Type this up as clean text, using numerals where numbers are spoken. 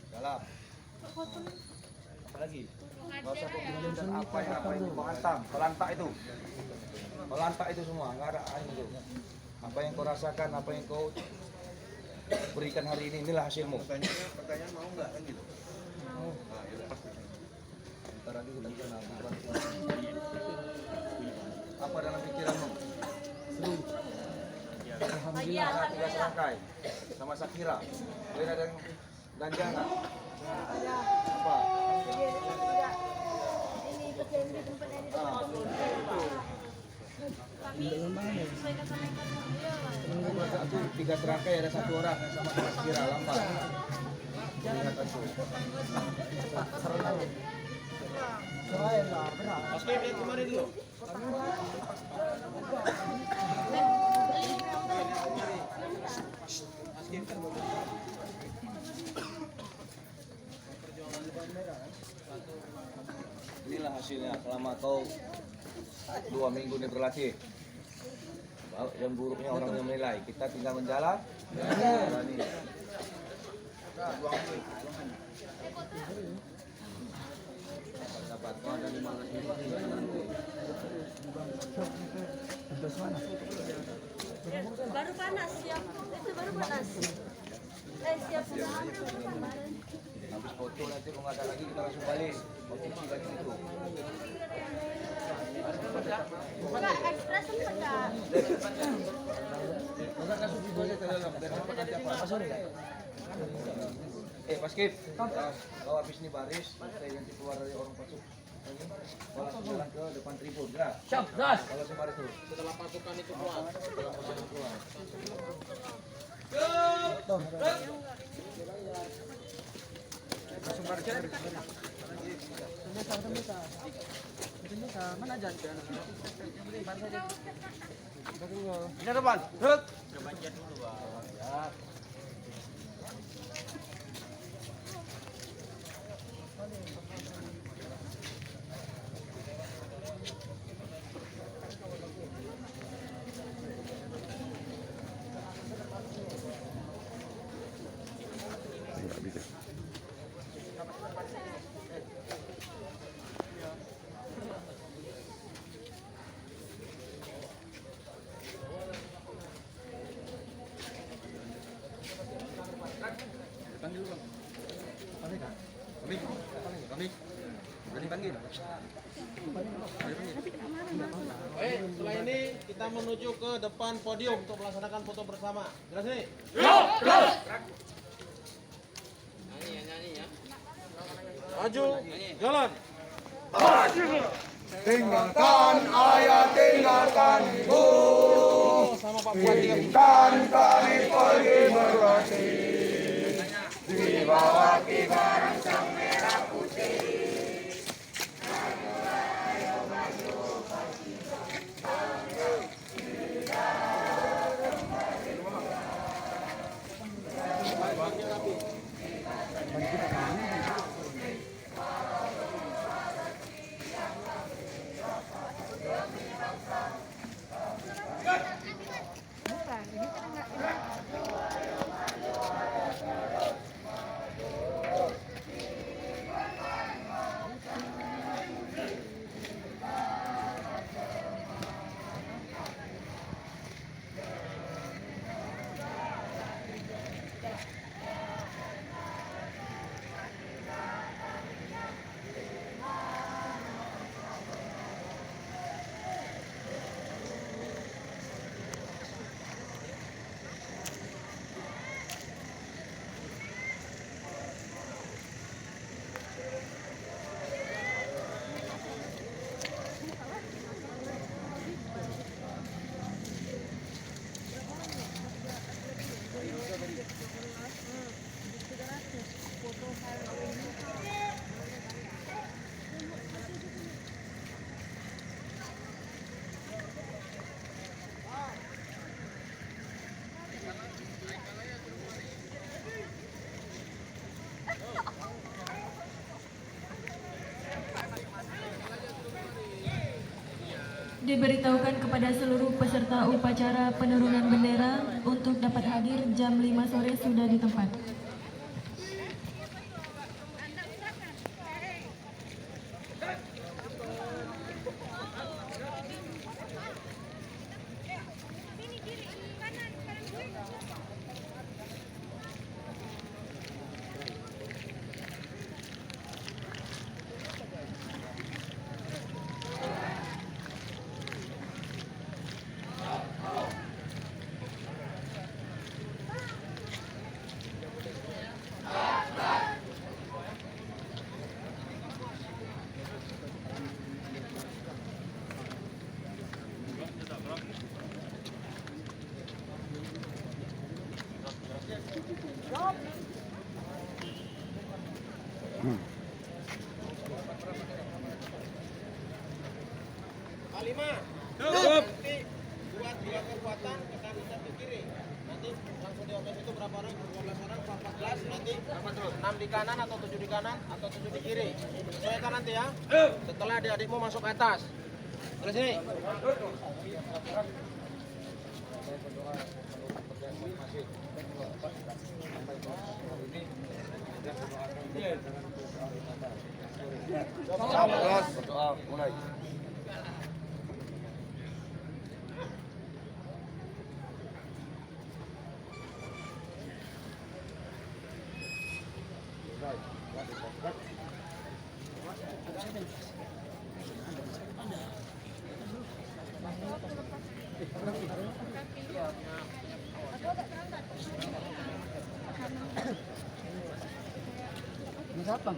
Dalam. Apalagi? Gak usah kau pinjamkan apa yang kau hantam, kau lantak itu. Kau lantak itu semua, nggak ada itu. Apa yang kau rasakan, apa yang kau berikan hari ini, inilah hasilmu. Pertanyaan mau nggak kan gitu? Mau. Nah, ya pasti. Ntar lagi udah apa dalam pikiranmu? Seru. Alhamdulillah tiga serangkai sama Sakira. Kalian ada yang ganja nggak? Apa? Ini pesan di tempat yang di depan. Tapi sesuaikan sama yang Satu tiga serangkai ada satu orang yang sama Sakira lambat. Lihat aku. Mas Kevin lihat kemarin dulu. Inilah hasilnya selama kau 2 minggu ini berlatih. Yang buruknya orang yang menilai, kita tinggal menjalan. Dapat kau ada 15 menit nanti. Baru panas siap. Itu baru panas. Siap sudah panas. Habis foto nanti kalau nggak ada lagi kita langsung balik. Posisi lagi itu. Enggak ekspres enggak. Enggak langsung video aja ke dalam. Biar cepat nanti apa? Sorry. Mas Kip, kau habis ini baris, saya nanti keluar dari orang pasuk. Kau langsung jalan ke depan tribun, gerak. Siap, gas. Kalau sembar itu. Setelah pasukan itu keluar. Setelah pasukan keluar. Langsung baris. Mana aja? Ini depan. Gerak. Kebanjir dulu, Bang. Ya. Nggak bisa. Panggil dulu, Bang. Kami. Berani panggil. Setelah ini kita menuju ke depan podium untuk melaksanakan foto bersama. Jelas nih? Nyanyi ya. Maju, jalan. Tinggalkan ayah, tinggalkan ibu, Sama Pak Bupati. izinkan kami pergi berlatih di bawah kibaran sang merah putih. Diberitahukan kepada seluruh peserta upacara penurunan bendera untuk dapat hadir jam 5 sore sudah di tempat. Lima. Nanti buat dua kekuatan ke kanan dan ke kiri. Nanti langsung di OPS itu berapa orang? 12 orang, 14. Nanti 6 di kanan atau 7 di kanan atau 7 di kiri. Sesuaikan nanti ya. Setelah adik-adikmu masuk ke atas. Terus sini. Berdoa mulai. Siapa?